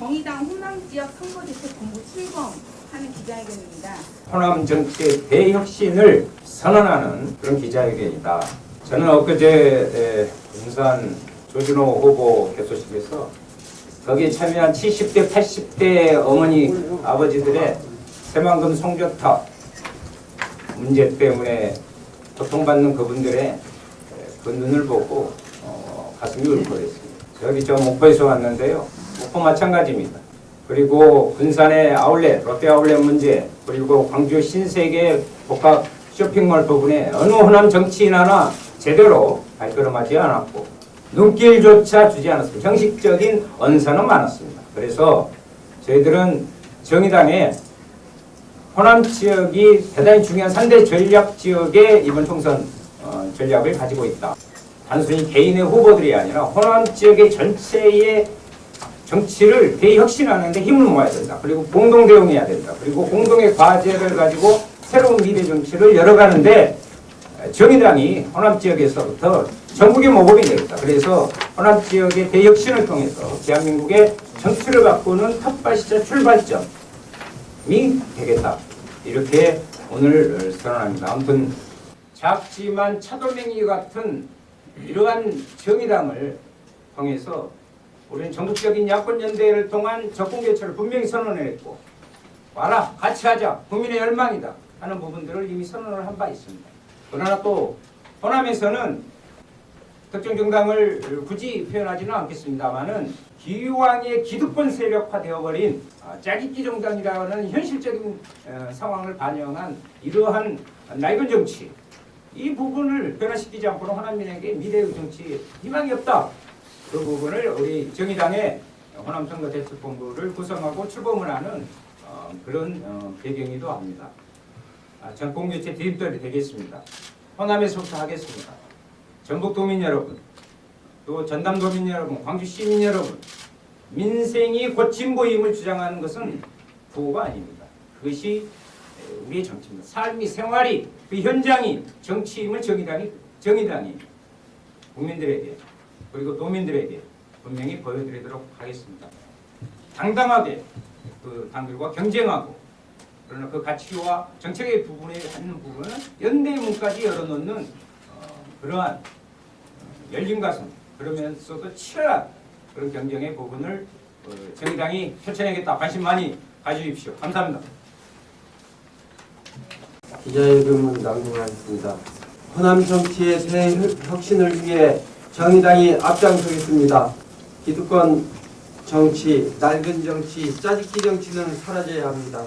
정의당 호남지역 선거대책본부 출범하는 기자회견입니다. 호남 정치의 대혁신을 선언하는 그런 기자회견이다. 저는 엊그제 군산 조준호 후보 개소식에서 거기에 참여한 70대, 80대 어머니, 아버지들의 새만금 송교탑 문제 때문에 고통받는 그분들의 그 눈을 보고 가슴이 울컥했습니다. 여기 저 목포에서 왔는데요. 목포 마찬가지입니다. 그리고 군산의 아울렛, 롯데 아울렛 문제, 그리고 광주 신세계 복합 쇼핑몰 부분에 어느 호남 정치인 하나 제대로 발걸음하지 않았고 눈길조차 주지 않았습니다. 형식적인 언사는 많았습니다. 그래서 저희들은 정의당의 호남 지역이 대단히 중요한 3대 전략 지역의 이번 총선 전략을 가지고 있다. 단순히 개인의 후보들이 아니라 호남 지역의 전체의 정치를 대혁신하는 데 힘을 모아야 된다. 그리고 공동 대응해야 된다. 그리고 공동의 과제를 가지고 새로운 미래 정치를 열어가는데 정의당이 호남 지역에서부터 전국의 모범이 되겠다. 그래서 호남 지역의 대혁신을 통해서 대한민국의 정치를 바꾸는 텃밭이자 출발점이 되겠다. 이렇게 오늘 선언합니다. 아무튼 작지만 차돌맹이 같은 이러한 정의당을 통해서 우리는 전국적인 야권연대를 통한 적군개최를 분명히 선언했고 와라 같이 하자 국민의 열망이다 하는 부분들을 이미 선언을 한 바 있습니다. 그러나 또 호남에서는 특정 정당을 굳이 표현하지는 않겠습니다만은 기왕의 기득권 세력화 되어버린 짜깁기 정당이라는 현실적인 상황을 반영한 이러한 낡은 정치 이 부분을 변화시키지 않고는 호남민에게 미래의 정치 희망이 없다. 그 부분을 우리 정의당의 호남선거대책본부를 구성하고 출범을 하는 그런 배경이기도 합니다. 전국교체 디딤돌이 되겠습니다. 호남에서부터 하겠습니다. 전북도민 여러분, 또 전남도민 여러분, 광주시민 여러분, 민생이 곧 진보임을 주장하는 것은 구호가 아닙니다. 그것이 우리의 정치입니다. 삶이 생활이 그 현장이 정치임을 정의당이 국민들에게 그리고 도민들에게 분명히 보여드리도록 하겠습니다. 당당하게 그 당들과 경쟁하고 그러나 그 가치와 정책의 부분에 있는 부분은 연대문까지 열어놓는 그러한 열린 가슴 그러면서도 치열한 그런 경쟁의 부분을 정의당이 펼쳐내겠다. 관심 많이 가주십시오. 감사합니다. 기자회견문 낭독하겠습니다. 호남 정치의 대혁신을 위해 정의당이 앞장서겠습니다. 기득권 정치, 낡은 정치, 짜깁기 정치는 사라져야 합니다.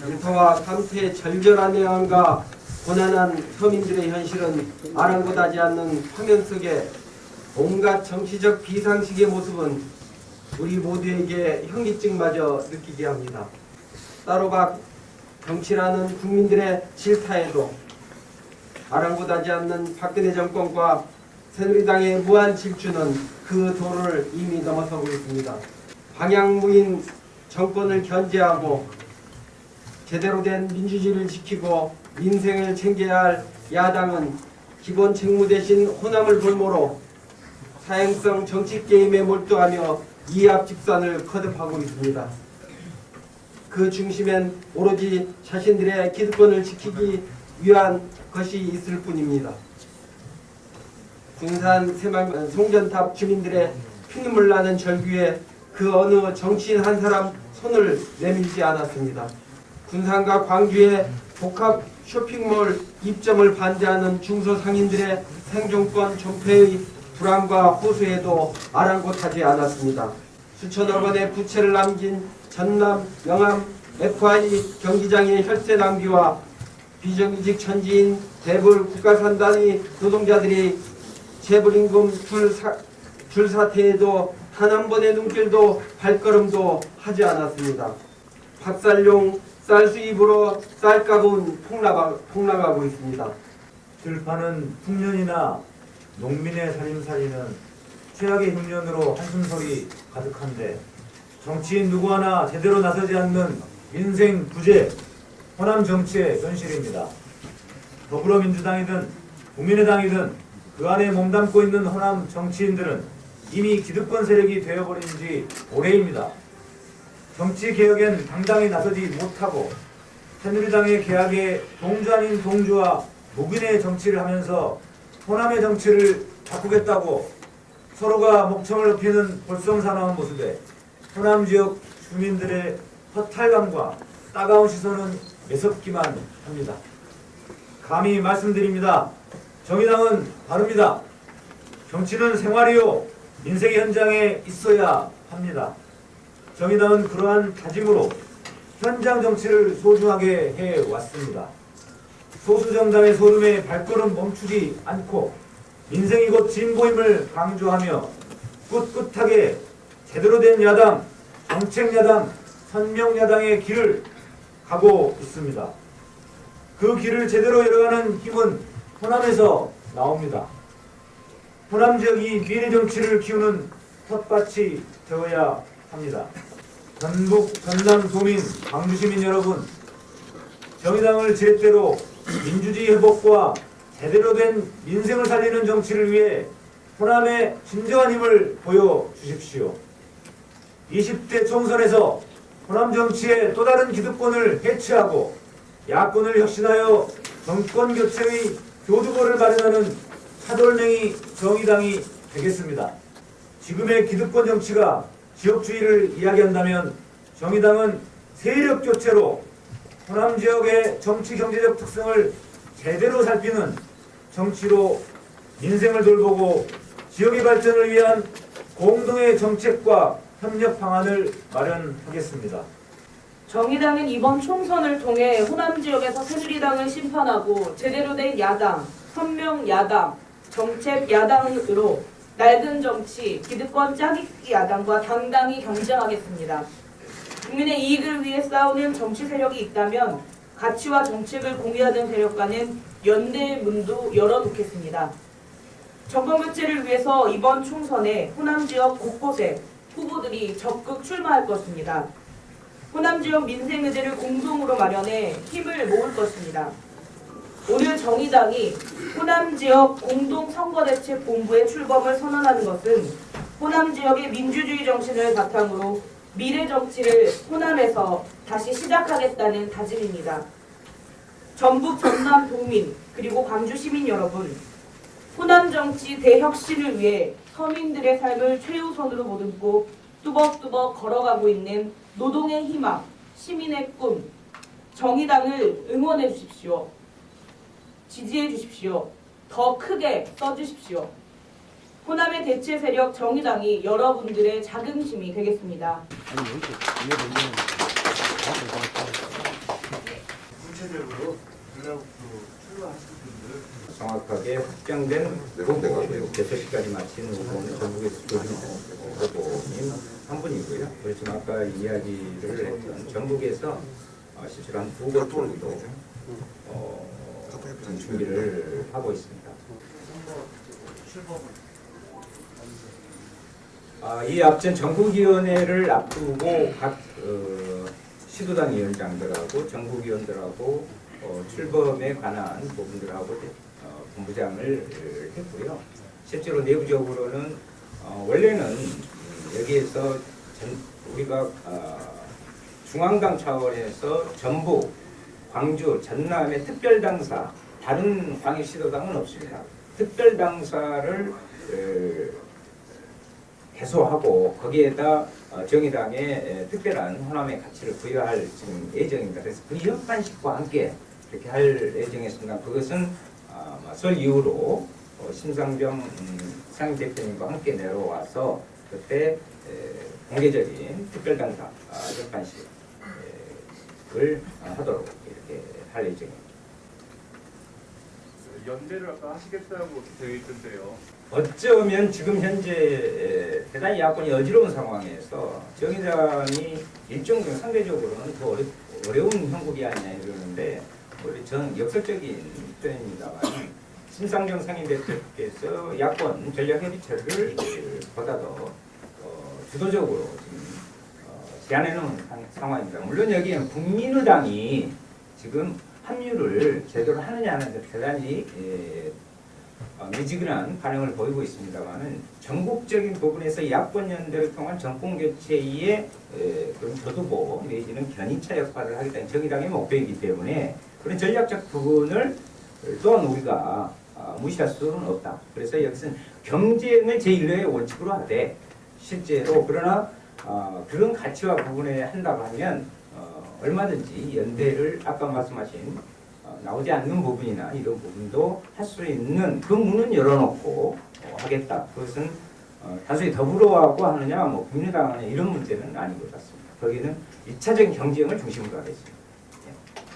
일터와 감태의 절절한 애환과 고난한 서민들의 현실은 아랑곳하지 않는 화면 속에 온갖 정치적 비상식의 모습은 우리 모두에게 현기증마저 느끼게 합니다. 따로박 정치라는 국민들의 질타에도 아랑곳하지 않는 박근혜 정권과 새누리당의 무한 질주는 그 도를 이미 넘어서고 있습니다. 방향무인 정권을 견제하고 제대로 된 민주주의를 지키고 민생을 챙겨야 할 야당은 기본 책무 대신 호남을 볼모로 사행성 정치 게임에 몰두하며 이합집산을 거듭하고 있습니다. 그 중심엔 오로지 자신들의 기득권을 지키기 위한 것이 있을 뿐입니다. 군산 새만금 송전탑 주민들의 피눈물 나는 절규에 그 어느 정치인 한 사람 손을 내밀지 않았습니다. 군산과 광주의 복합 쇼핑몰 입점을 반대하는 중소상인들의 생존권 존폐의 불안과 호소에도 아랑곳하지 않았습니다. 수천억 원의 부채를 남긴 전남, 영암, FI 경기장의 혈세 낭비와 비정규직 천지인 대불 국가산단의 노동자들이 재불임금 줄 사태에도 단 한 번의 눈길도 발걸음도 하지 않았습니다. 박살용 쌀 수입으로 쌀값은 폭락하고 있습니다. 들파는 풍년이나 농민의 살림살이는 최악의 흉년으로 한숨소리 가득한데 정치인 누구 하나 제대로 나서지 않는 민생 부재, 호남 정치의 현실입니다. 더불어민주당이든 국민의당이든 그 안에 몸담고 있는 호남 정치인들은 이미 기득권 세력이 되어버린 지 오래입니다. 정치 개혁엔 당당히 나서지 못하고 새누리당의 개혁에 동주 아닌 동주와 묵인의 정치를 하면서 호남의 정치를 바꾸겠다고 서로가 목청을 높이는 볼썽사나운 모습에 호남 지역 주민들의 허탈감과 따가운 시선은 매섭기만 합니다. 감히 말씀드립니다. 정의당은 바릅니다. 정치는 생활이요 인생의 현장에 있어야 합니다. 정의당은 그러한 다짐으로 현장 정치를 소중하게 해왔습니다. 소수 정당의 소름에 발걸음 멈추지 않고 민생이 곧 진보임을 강조하며 꿋꿋하게 제대로 된 야당, 정책야당, 선명야당의 길을 가고 있습니다. 그 길을 제대로 이뤄가는 힘은 호남에서 나옵니다. 호남 지역이 미래 정치를 키우는 텃밭이 되어야 합니다. 전북, 전남, 도민, 광주 시민 여러분, 정의당을 제때로 민주주의 회복과 제대로 된 민생을 살리는 정치를 위해 호남의 진정한 힘을 보여주십시오. 20대 총선에서 호남 정치의 또 다른 기득권을 해체하고 야권을 혁신하여 정권 교체의 교두보를 마련하는 차돌맹이 정의당이 되겠습니다. 지금의 기득권 정치가 지역주의를 이야기한다면 정의당은 세력 교체로 호남 지역의 정치 경제적 특성을 제대로 살피는 정치로 민생을 돌보고 지역의 발전을 위한 공동의 정책과 협력 방안을 마련하겠습니다. 정의당은 이번 총선을 통해 호남 지역에서 새누리당을 심판하고 제대로 된 야당, 선명 야당, 정책 야당으로 낡은 정치, 기득권 짜깁기 야당과 당당히 경쟁하겠습니다. 국민의 이익을 위해 싸우는 정치 세력이 있다면 가치와 정책을 공유하는 세력과는 연대의 문도 열어놓겠습니다. 정권 교체를 위해서 이번 총선에 호남 지역 곳곳에 후보들이 적극 출마할 것입니다. 호남 지역 민생 의제를 공동으로 마련해 힘을 모을 것입니다. 오늘 정의당이 호남 지역 공동선거대책본부의 출범을 선언하는 것은 호남 지역의 민주주의 정신을 바탕으로 미래 정치를 호남에서 다시 시작하겠다는 다짐입니다. 전북, 전남, 도민, 그리고 광주 시민 여러분, 호남 정치 대혁신을 위해 서민들의 삶을 최우선으로 보듬고 뚜벅뚜벅 걸어가고 있는 노동의 희망, 시민의 꿈, 정의당을 응원해 주십시오. 지지해 주십시오. 더 크게 써주십시오. 호남의 대체 세력 정의당이 여러분들의 자긍심이 되겠습니다. 구체적으로 출마하실 분들 정확하게 확정된 후보 개최식까지 마친 후보는 전북에서 조준호 후보님 한 분이고요. 그렇지만 아까 이야기를 했던 전북에서 실제로 한 2번 정도 준비를 하고 있습니다. 이 앞전 전국위원회를 앞두고 각 시도당 위원장들하고 전국위원들하고 출범에 관한 부분들하고 본부장을 했고요. 실제로 내부적으로는 원래는 여기에서 우리가 중앙당 차원에서 전북, 광주, 전남의 특별당사, 다른 광역시도당은 없습니다. 특별당사를 개소하고 거기에다 정의당의 특별한 호남의 가치를 부여할 지금 예정입니다. 그래서 그 협반식과 함께 이렇게 할 예정이었습니다. 그것은 설 이후로 심상정 상임대표님과 함께 내려와서 그때 공개적인 특별당사 협반식을 하도록 이렇게 할 예정입니다. 연대를 아까 하시겠다고 되어 있던데요. 어쩌면 지금 현재 대단히 야권이 어지러운 상황에서 정의당이 일종의 상대적으로는 더 어려운 형국이 아니냐 이러는데 우리 전 역설적인 표현입니다만 심상정 상임대표께서 야권 전략협의체를 보다 더 주도적으로 지금 제안해 놓은 상황입니다. 물론 여기에 국민의당이 지금 합류를 제대로 하느냐 하는데 대단히 미지근한 반응을 보이고 있습니다만은 전국적인 부분에서 야권 연대를 통한 정권 교체의 그런 교두보 내지는 견인차 역할을 하겠다는 정의당의 목표이기 때문에 그런 전략적 부분을 또한 우리가 무시할 수는 없다. 그래서 여기서는 경쟁을 제1의 원칙으로 하되 실제로 그러나 그런 가치와 부분에 한다고 하면 얼마든지 연대를 아까 말씀하신 나오지 않는 부분이나 이런 부분도 할 수 있는 그 문은 열어놓고 하겠다. 그것은 단순히 더불어하고 하느냐, 뭐 국민의당 하느냐 이런 문제는 아닌 것 같습니다. 거기는 1차적인 경쟁을 중심으로 하겠습니다.